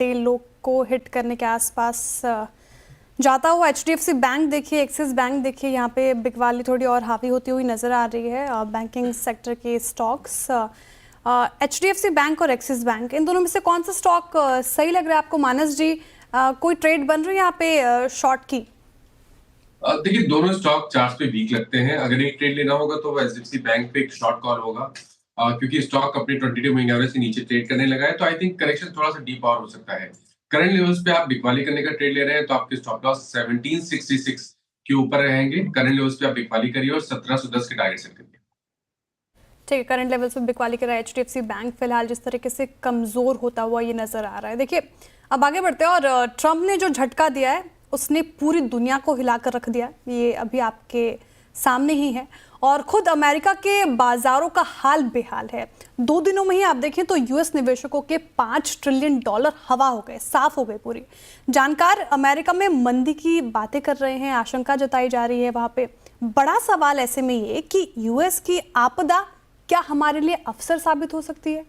लोग को हिट करने के आसपास जाता हुआ एचडीएफसी बैंक देखिए, एक्सिस बैंक देखिए, यहाँ पे बिकवाली थोड़ी और हावी होती हुई नजर आ रही है। बैंकिंग सेक्टर के स्टॉक्स, एचडीएफसी बैंक और एक्सिस बैंक, इन दोनों में से कौन सा स्टॉक सही लग रहा है आपको मानस जी? कोई ट्रेड बन रही है यहाँ पे शॉर्ट की? देखिए, दोनों स्टॉक चार्ट पे वीक लगते हैं। अगर एक ट्रेड लेना होगा तो वो एचडीएफसी बैंक पे एक शॉर्ट कॉल होगा, क्योंकि स्टॉक अपने 22 वीक एवरेज से नीचे ट्रेड करने लगा है। तो आई थिंक करेक्शन थोड़ा सा डीप और हो सकता है। करंट लेवल्स पे आप बिकवाली करने का ट्रेड ले रहे हैं तो आपके स्टॉप लॉस 1766 के ऊपर रहेंगे। करंट लेवल्स पे आप बिकवाली करिए और 1710 के टारगेट सेट करिए। ठीक है, करंट लेवल्स पे बिकवाली कर रहा है एचडीएफसी बैंक फिलहाल जिस तरीके से कमजोर होता हुआ ये नजर आ रहा है। देखिए, अब आगे बढ़ते हैं। और ट्रंप ने जो झटका दिया है उसने पूरी दुनिया को हिलाकर रख दिया। ये अभी आपके सामने ही है और खुद अमेरिका के बाजारों का हाल बेहाल है। 2 दिनों में ही आप देखें तो यूएस निवेशकों के $5 ट्रिलियन हवा हो गए, साफ हो गए पूरी। जानकार अमेरिका में मंदी की बातें कर रहे हैं, आशंका जताई जा रही है वहां पे। बड़ा सवाल ऐसे में ये कि यूएस की आपदा क्या हमारे लिए अवसर साबित हो सकती है?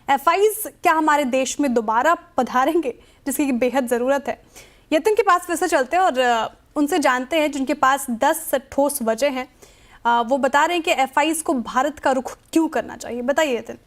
एफआईज क्या हमारे देश में दोबारा पधारेंगे, जिसकी बेहद जरूरत है? यतिन के पास वैसे चलते हैं और उनसे जानते हैं, जिनके पास 10 ठोस वजह हैं। वो बता रहे हैं कि एफआईज को भारत का रुख क्यों करना चाहिए। बताइए यतिन।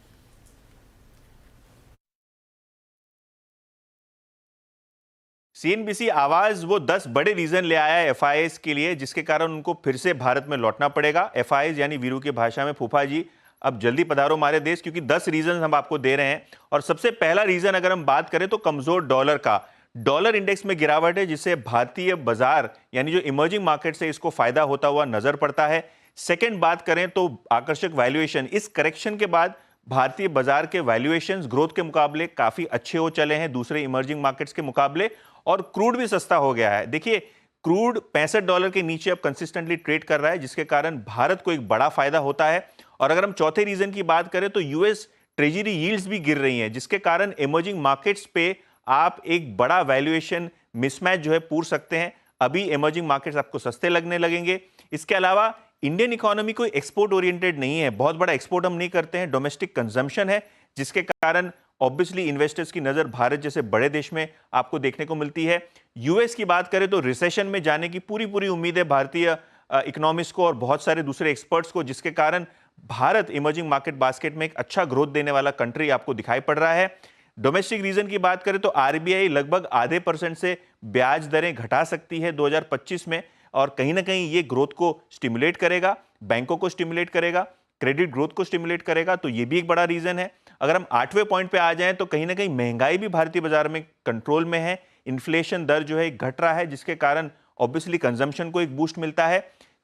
सीएनबीसी आवाज वो 10 बड़े रीजन ले आया है एफआईएस के लिए, जिसके कारण उनको फिर से भारत में लौटना पड़ेगा। एफआईएस यानी वीरू की भाषा में फूफा जी, अब जल्दी पधारो हमारे देश, क्योंकि 10 रीजन हम आपको दे रहे हैं। और सबसे पहला रीजन अगर हम बात करें तो कमजोर डॉलर का। डॉलर इंडेक्स में गिरावट है, जिससे भारतीय बाजार यानी जो इमर्जिंग मार्केट से इसको फायदा होता हुआ नजर पड़ता है। सेकंड बात करें तो आकर्षक वैल्यूएशन। इस करेक्शन के बाद भारतीय बाजार के वैल्यूएशंस ग्रोथ के मुकाबले काफी अच्छे हो चले हैं दूसरे इमर्जिंग मार्केट्स के मुकाबले, और क्रूड भी सस्ता हो गया है। देखिए, क्रूड $65 के नीचे अब कंसिस्टेंटली ट्रेड कर रहा है, जिसके कारण भारत को एक बड़ा फायदा होता है। और अगर हम चौथे रीजन की बात करें तो यूएस ट्रेजरी यील्ड्स भी गिर रही हैं, जिसके कारण इमर्जिंग मार्केट्स पे आप एक बड़ा वैल्यूएशन मिसमैच जो है पूर सकते हैं। अभी इमर्जिंग मार्केट्स आपको सस्ते लगने लगेंगे। इसके अलावा इंडियन इकोनॉमी कोई एक्सपोर्ट ओरिएंटेड नहीं है, बहुत बड़ा एक्सपोर्ट हम नहीं करते हैं, डोमेस्टिक कंजम्पशन है, जिसके कारण ऑब्वियसली इन्वेस्टर्स की नजर भारत जैसे बड़े देश में आपको देखने को मिलती है। यूएस की बात करें तो रिसेशन में जाने की पूरी उम्मीद है भारतीय इकोनॉमिस्ट को और बहुत सारे दूसरे एक्सपर्ट्स को, जिसके कारण भारत इमर्जिंग मार्केट बास्केट में एक अच्छा ग्रोथ देने वाला कंट्री आपको दिखाई पड़ रहा है। डोमेस्टिक रीजन की बात करें तो आरबीआई लगभग आधे % से ब्याज दरें घटा सकती है 2025 में, और कहीं ना कहीं ये ग्रोथ को स्टिमुलेट करेगा, बैंकों को स्टिमुलेट करेगा, क्रेडिट ग्रोथ को स्टिमुलेट करेगा। तो ये भी एक बड़ा रीजन है। अगर हम 8वें पॉइंट पे आ जाएं तो कहीं ना कहीं महंगाई भी भारतीय बाजार में कंट्रोल में है, इन्फ्लेशन दर जो है घट रहा है, जिसके कारण ऑब्वियसली कंजम्पशन को एक बूस्ट मिलता है।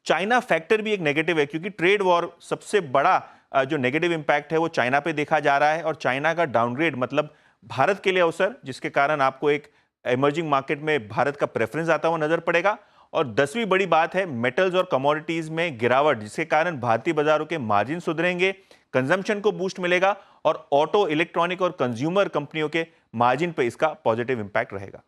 चाइना फैक्टर भी एक नेगेटिव है, क्योंकि ट्रेड वॉर सबसे बड़ा जो नेगेटिव इंपैक्ट है वो चाइना पे देखा जा रहा है, और चाइना का डाउनग्रेड मतलब भारत के लिए अवसर, जिसके कारण आपको एक इमर्जिंग मार्केट में भारत का प्रेफरेंस आता हुआ नजर पड़ेगा। और 10वीं बड़ी बात है मेटल्स और कमोडिटीज में गिरावट, जिसके कारण भारतीय बाजारों के मार्जिन सुधरेंगे, कंजम्पशन को बूस्ट मिलेगा, और ऑटो, इलेक्ट्रॉनिक और कंज्यूमर कंपनियों के मार्जिन पे इसका पॉजिटिव इंपैक्ट रहेगा।